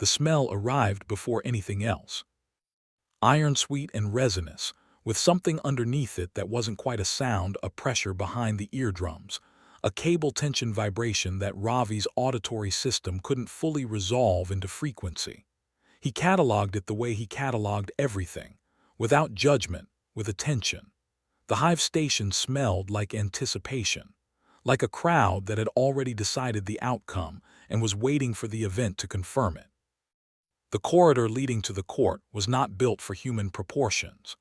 The smell arrived before anything else. Iron-sweet and resinous, with something underneath it that wasn't quite a sound, a pressure behind the eardrums, a cable tension vibration that Ravi's auditory system couldn't fully resolve into frequency. He cataloged it the way he cataloged everything, without judgment, with attention. The hive station smelled like anticipation, like a crowd that had already decided the outcome and was waiting for the event to confirm it. The corridor leading to the court was not built for human proportions.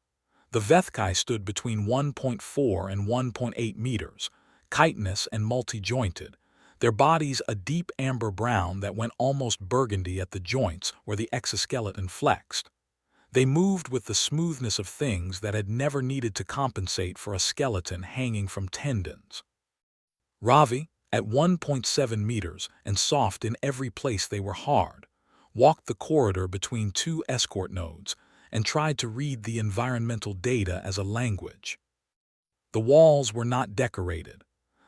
The Vethkai stood between 1.4 and 1.8 meters, chitinous and multi-jointed, their bodies a deep amber brown that went almost burgundy at the joints where the exoskeleton flexed. They moved with the smoothness of things that had never needed to compensate for a skeleton hanging from tendons. Ravi, at 1.7 meters and soft in every place they were hard, walked the corridor between two escort nodes and tried to read the environmental data as a language. The walls were not decorated.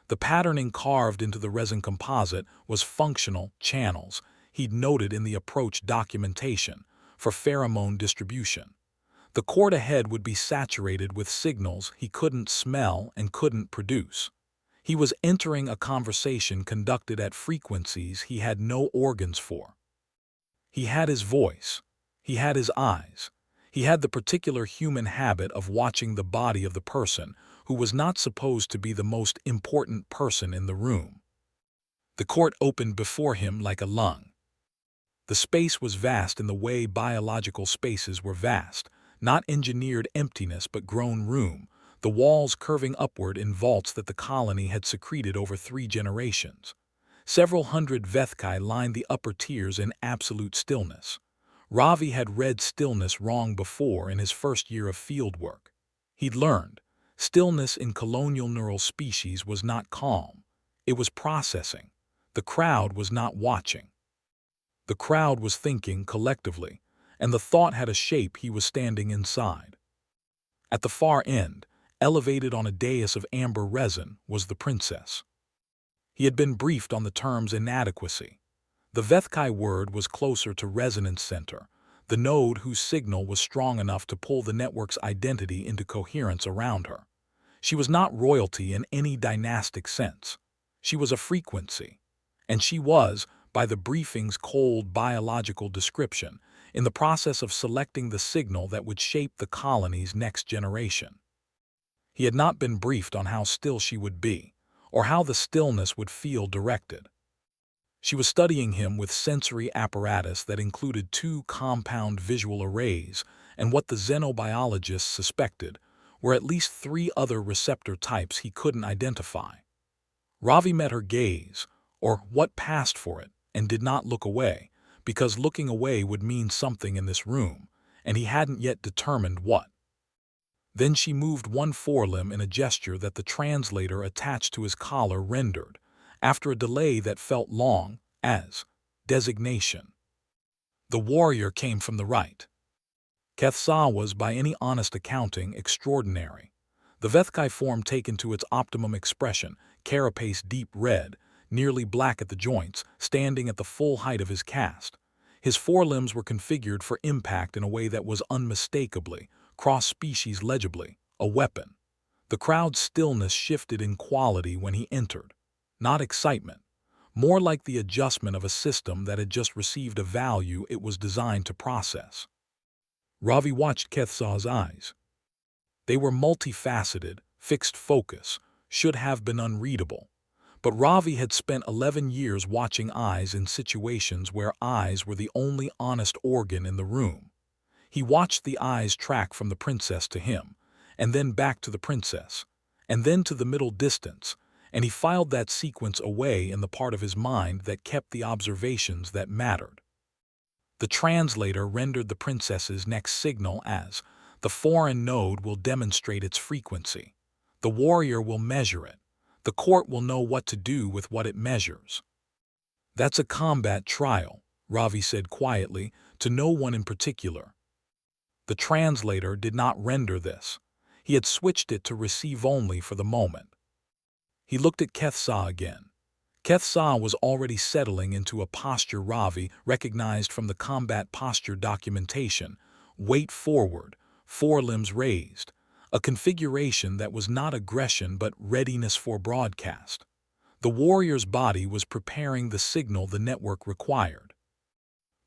The patterning carved into the resin composite was functional channels he'd noted in the approach documentation for pheromone distribution. The court ahead would be saturated with signals he couldn't smell and couldn't produce. He was entering a conversation conducted at frequencies he had no organs for. He had his voice. He had his eyes. He had the particular human habit of watching the body of the person who was not supposed to be the most important person in the room. The court opened before him like a lung. The space was vast in the way biological spaces were vast, not engineered emptiness but grown room, the walls curving upward in vaults that the colony had secreted over 3 generations. Several hundred Vethkai lined the upper tiers in absolute stillness. Ravi had read stillness wrong before in his first year of fieldwork. He'd learned, stillness in colonial neural species was not calm. It was processing. The crowd was not watching. The crowd was thinking collectively, and the thought had a shape he was standing inside. At the far end, elevated on a dais of amber resin, was the princess. He had been briefed on the term's inadequacy. The Vethkai word was closer to resonance center, the node whose signal was strong enough to pull the network's identity into coherence around her. She was not royalty in any dynastic sense. She was a frequency. And she was, by the briefing's cold biological description, in the process of selecting the signal that would shape the colony's next generation. He had not been briefed on how still she would be, or how the stillness would feel directed. She was studying him with sensory apparatus that included 2 compound visual arrays and what the xenobiologists suspected were at least 3 other receptor types he couldn't identify. Ravi met her gaze, or what passed for it, and did not look away, because looking away would mean something in this room, and he hadn't yet determined what. Then she moved one forelimb in a gesture that the translator attached to his collar rendered, after a delay that felt long, as designation. The warrior came from the right. Kethsa was, by any honest accounting, extraordinary. The Vethkai form taken to its optimum expression, carapace deep red, nearly black at the joints, standing at the full height of his cast. His forelimbs were configured for impact in a way that was unmistakably, cross-species legibly, a weapon. The crowd's stillness shifted in quality when he entered. Not excitement, more like the adjustment of a system that had just received a value it was designed to process. Ravi watched Kethsa's eyes. They were multifaceted, fixed focus, should have been unreadable. But Ravi had spent 11 years watching eyes in situations where eyes were the only honest organ in the room. He watched the eyes track from the princess to him, and then back to the princess, and then to the middle distance, and he filed that sequence away in the part of his mind that kept the observations that mattered. The translator rendered the princess's next signal as, the foreign node will demonstrate its frequency. The warrior will measure it. The court will know what to do with what it measures. That's a combat trial, Ravi said quietly, to no one in particular. The translator did not render this. He had switched it to receive only for the moment. He looked at Kethsa again. Kethsa was already settling into a posture Ravi recognized from the combat posture documentation: weight forward, forelimbs raised, a configuration that was not aggression but readiness for broadcast. The warrior's body was preparing the signal the network required.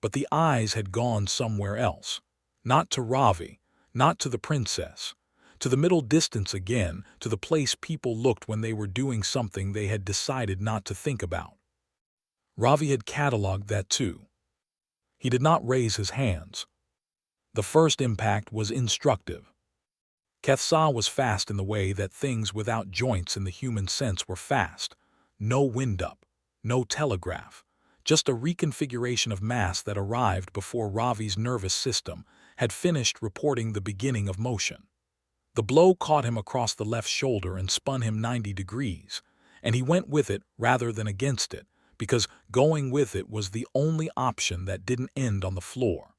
But the eyes had gone somewhere else. Not to Ravi, not to the princess. To the middle distance again, to the place people looked when they were doing something they had decided not to think about. Ravi had catalogued that too. He did not raise his hands. The first impact was instructive. Kethsa was fast in the way that things without joints in the human sense were fast. No wind-up, no telegraph, just a reconfiguration of mass that arrived before Ravi's nervous system had finished reporting the beginning of motion. The blow caught him across the left shoulder and spun him 90 degrees, and he went with it rather than against it, because going with it was the only option that didn't end on the floor.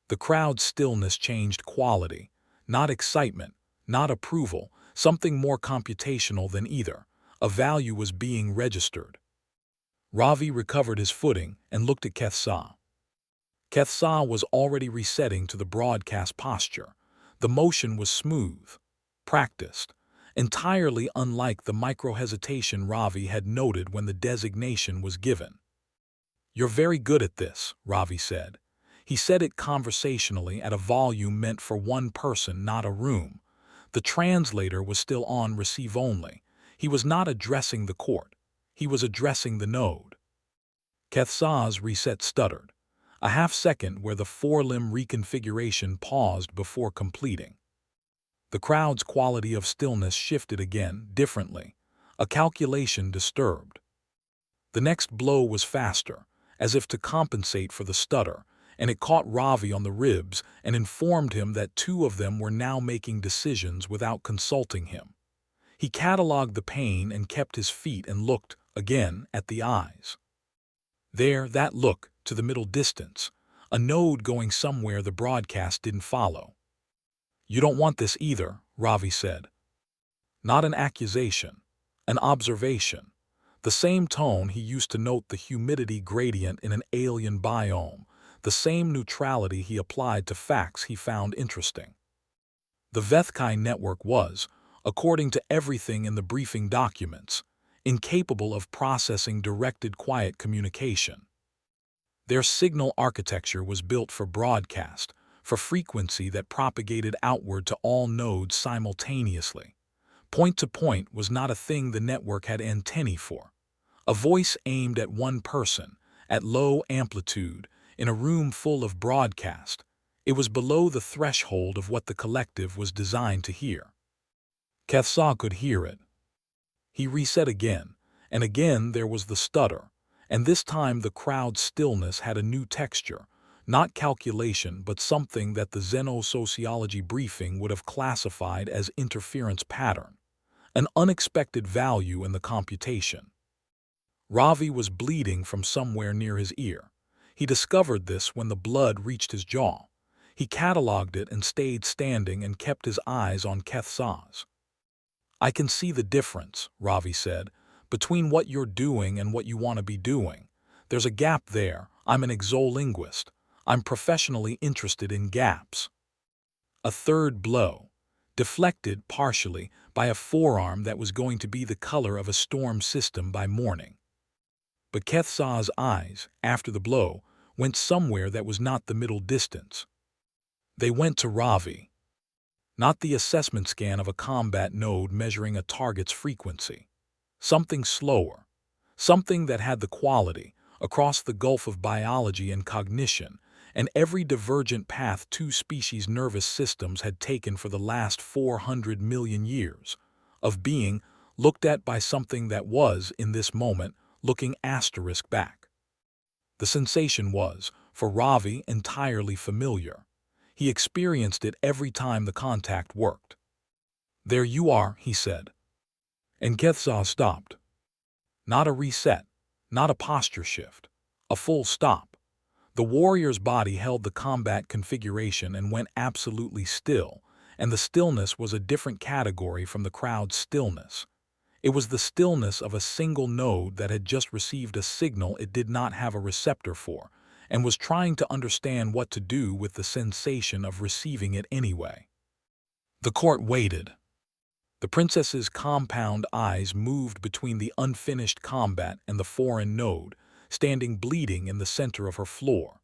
The crowd's stillness changed quality, not excitement, not approval, something more computational than either. A value was being registered. Ravi recovered his footing and looked at Kethsa. Kethsa was already resetting to the broadcast posture. The motion was smooth, practiced, entirely unlike the micro-hesitation Ravi had noted when the designation was given. "You're very good at this," Ravi said. He said it conversationally at a volume meant for one person, not a room. The translator was still on receive only. He was not addressing the court. He was addressing the node. Kethsa's reset stuttered. A half-second where the forelimb reconfiguration paused before completing. The crowd's quality of stillness shifted again, differently. A calculation disturbed. The next blow was faster, as if to compensate for the stutter, and it caught Ravi on the ribs and informed him that two of them were now making decisions without consulting him. He catalogued the pain and kept his feet and looked, again, at the eyes. There, that look, to the middle distance, a node going somewhere the broadcast didn't follow. "You don't want this either," Ravi said. Not an accusation, an observation. The same tone he used to note the humidity gradient in an alien biome, the same neutrality he applied to facts he found interesting. The Vethkai network was, according to everything in the briefing documents, incapable of processing directed quiet communication. Their signal architecture was built for broadcast, for frequency that propagated outward to all nodes simultaneously. Point-to-point was not a thing the network had antennae for. A voice aimed at one person, at low amplitude, in a room full of broadcast. It was below the threshold of what the collective was designed to hear. Kethsa could hear it. He reset again, and again there was the stutter, and this time the crowd's stillness had a new texture, not calculation but something that the xenosociology briefing would have classified as interference pattern, an unexpected value in the computation. Ravi was bleeding from somewhere near his ear. He discovered this when the blood reached his jaw. He catalogued it and stayed standing and kept his eyes on Kethsa's. "I can see the difference," Ravi said, "between what you're doing and what you want to be doing. There's a gap there. I'm an exolinguist. I'm professionally interested in gaps." A third blow, deflected partially by a forearm that was going to be the color of a storm system by morning. But Kethsa's eyes, after the blow, went somewhere that was not the middle distance. They went to Ravi. Not the assessment scan of a combat node measuring a target's frequency. Something slower. Something that had the quality, across the gulf of biology and cognition, and every divergent path two species' nervous systems had taken for the last 400 million years, of being looked at by something that was, in this moment, looking asterisk back. The sensation was, for Ravi, entirely familiar. He experienced it every time the contact worked. "There you are," he said. And Kethsa stopped. Not a reset, not a posture shift, a full stop. The warrior's body held the combat configuration and went absolutely still, and the stillness was a different category from the crowd's stillness. It was the stillness of a single node that had just received a signal it did not have a receptor for, and was trying to understand what to do with the sensation of receiving it anyway. The court waited. The princess's compound eyes moved between the unfinished combat and the foreign node, standing bleeding in the center of her floor.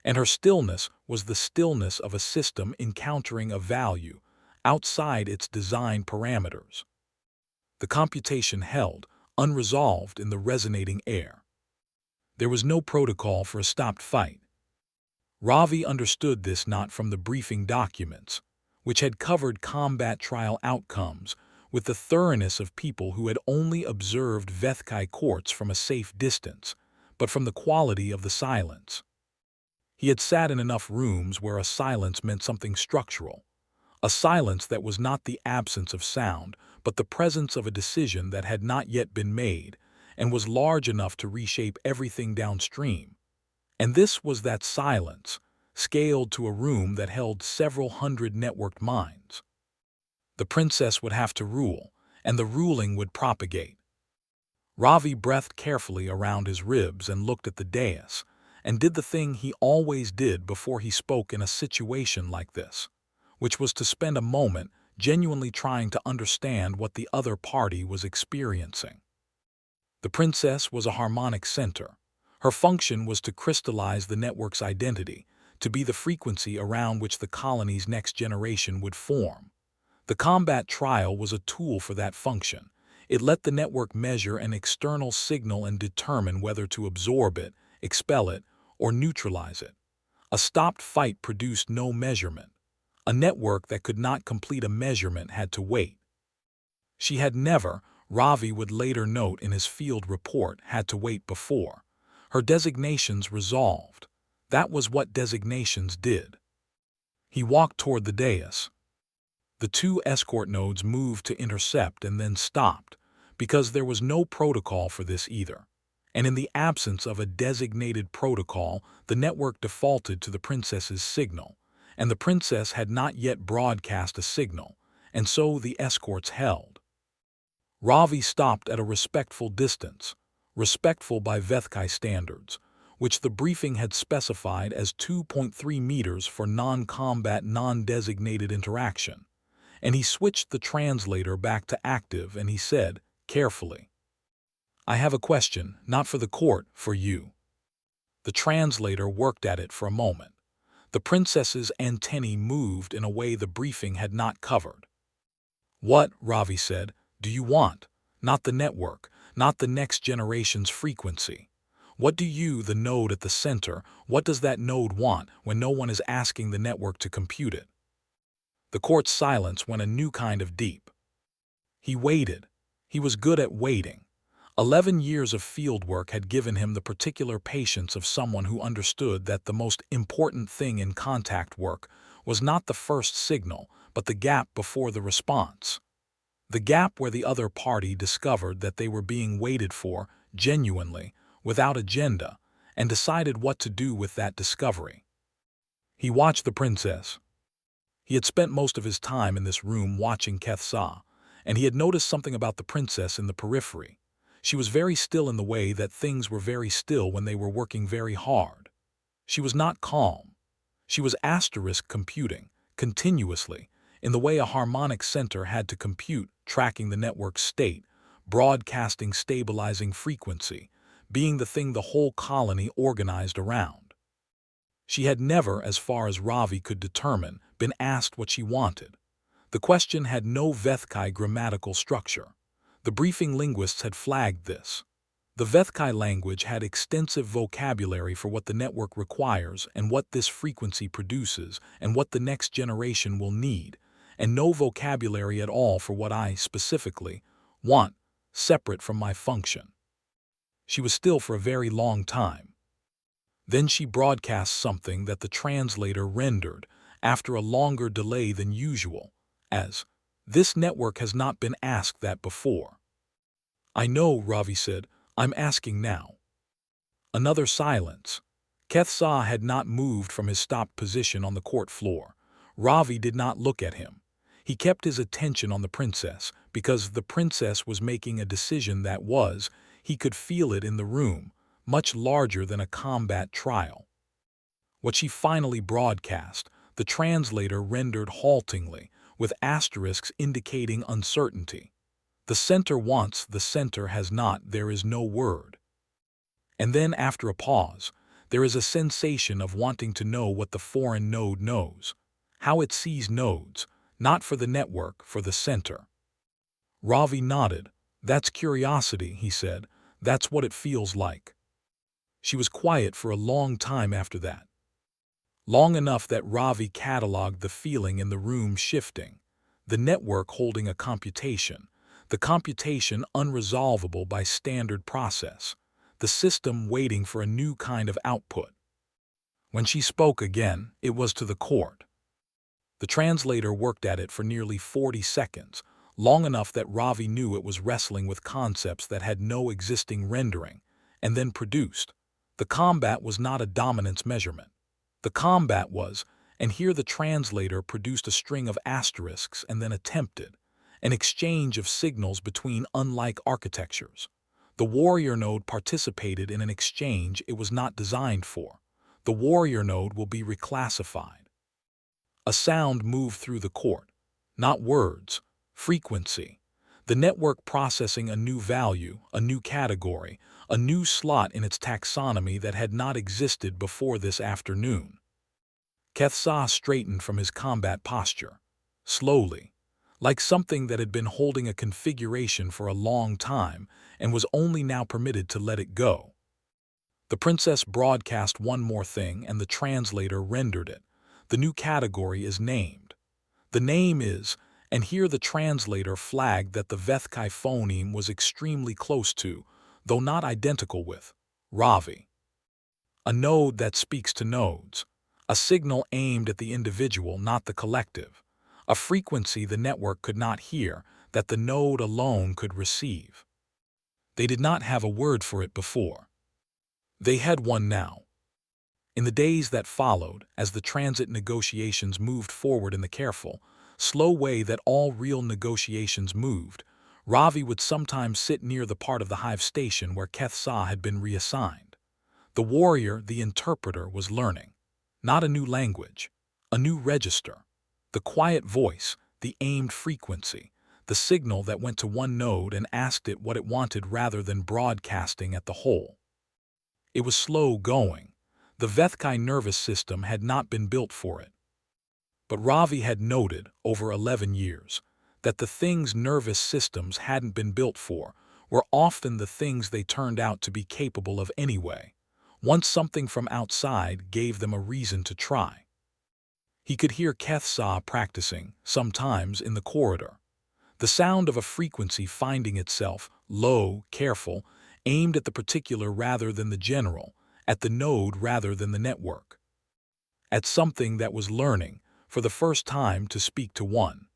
And her stillness was the stillness of a system encountering a value outside its design parameters. The computation held, unresolved in the resonating air. There was no protocol for a stopped fight. Ravi understood this not from the briefing documents, which had covered combat trial outcomes with the thoroughness of people who had only observed Vethkai courts from a safe distance, but from the quality of the silence. He had sat in enough rooms where a silence meant something structural, a silence that was not the absence of sound, but the presence of a decision that had not yet been made and was large enough to reshape everything downstream. And this was that silence, scaled to a room that held several hundred networked minds. The princess would have to rule, and the ruling would propagate. Ravi breathed carefully around his ribs and looked at the dais, and did the thing he always did before he spoke in a situation like this, which was to spend a moment genuinely trying to understand what the other party was experiencing. The princess was a harmonic center. Her function was to crystallize the network's identity, to be the frequency around which the colony's next generation would form. The combat trial was a tool for that function. It let the network measure an external signal and determine whether to absorb it, expel it, or neutralize it. A stopped fight produced no measurement. A network that could not complete a measurement had to wait. She had never, Ravi would later note in his field report, had to wait before. Her designations resolved. That was what designations did. He walked toward the dais. The two escort nodes moved to intercept and then stopped, because there was no protocol for this either. And in the absence of a designated protocol, the network defaulted to the princess's signal, and the princess had not yet broadcast a signal, and so the escorts held. Ravi stopped at a respectful distance, respectful by Vethkai standards, which the briefing had specified as 2.3 meters for non-combat, non-designated interaction. And he switched the translator back to active and he said, carefully, "I have a question, not for the court, for you." The translator worked at it for a moment. The princess's antennae moved in a way the briefing had not covered. "What," Ravi said, "do you want? Not the network, not the next generation's frequency. What do you, the node at the center, what does that node want when no one is asking the network to compute it?" The court's silence went a new kind of deep. He waited. He was good at waiting. 11 years of field work had given him the particular patience of someone who understood that the most important thing in contact work was not the first signal, but the gap before the response. The gap where the other party discovered that they were being waited for, genuinely, without agenda, and decided what to do with that discovery. He watched the princess. He had spent most of his time in this room watching Kethsa, and he had noticed something about the princess in the periphery. She was very still in the way that things were very still when they were working very hard. She was not calm. She was asterisk computing, continuously, in the way a harmonic center had to compute, tracking the network's state, broadcasting stabilizing frequency, being the thing the whole colony organized around. She had never, as far as Ravi could determine, been asked what she wanted. The question had no Vethkai grammatical structure. The briefing linguists had flagged this. The Vethkai language had extensive vocabulary for what the network requires and what this frequency produces and what the next generation will need, and no vocabulary at all for what I, specifically, want, separate from my function. She was still for a very long time. Then she broadcast something that the translator rendered, after a longer delay than usual, as, "This network has not been asked that before." "I know," Ravi said. "I'm asking now." Another silence. Kethsa had not moved from his stopped position on the court floor. Ravi did not look at him. He kept his attention on the princess because the princess was making a decision that was, he could feel it in the room, much larger than a combat trial. What she finally broadcast, the translator rendered haltingly, with asterisks indicating uncertainty. The center wants, the center has not, there is no word. And then, after a pause, there is a sensation of wanting to know what the foreign node knows, how it sees nodes, not for the network, for the center. Ravi nodded. That's curiosity, he said. That's what it feels like. She was quiet for a long time after that. Long enough that Ravi cataloged the feeling in the room shifting, the network holding a computation, the computation unresolvable by standard process, the system waiting for a new kind of output. When she spoke again, it was to the court. The translator worked at it for nearly 40 seconds, long enough that Ravi knew it was wrestling with concepts that had no existing rendering, and then produced. The combat was not a dominance measurement. The combat was, and here the translator produced a string of asterisks and then attempted, an exchange of signals between unlike architectures. The warrior node participated in an exchange it was not designed for. The warrior node will be reclassified. A sound moved through the court. Not words, frequency. The network processing a new value, a new category, a new slot in its taxonomy that had not existed before this afternoon. Kethsa straightened from his combat posture, slowly, like something that had been holding a configuration for a long time and was only now permitted to let it go. The princess broadcast one more thing and the translator rendered it. The new category is named. The name is, and here the translator flagged that the Vethkai phoneme was extremely close to, though not identical with, Ravi. A node that speaks to nodes. A signal aimed at the individual, not the collective. A frequency the network could not hear, that the node alone could receive. They did not have a word for it before. They had one now. In the days that followed, as the transit negotiations moved forward in the careful, slow way that all real negotiations moved, Ravi would sometimes sit near the part of the hive station where Kethsa had been reassigned. The warrior, the interpreter, was learning. Not a new language, a new register. The quiet voice, the aimed frequency, the signal that went to one node and asked it what it wanted rather than broadcasting at the whole. It was slow going. The Vethkai nervous system had not been built for it. But Ravi had noted, over 11 years, that the things nervous systems hadn't been built for were often the things they turned out to be capable of anyway, once something from outside gave them a reason to try. He could hear Kethsa practicing, sometimes in the corridor. The sound of a frequency finding itself, low, careful, aimed at the particular rather than the general, at the node rather than the network. At something that was learning, for the first time, to speak to one.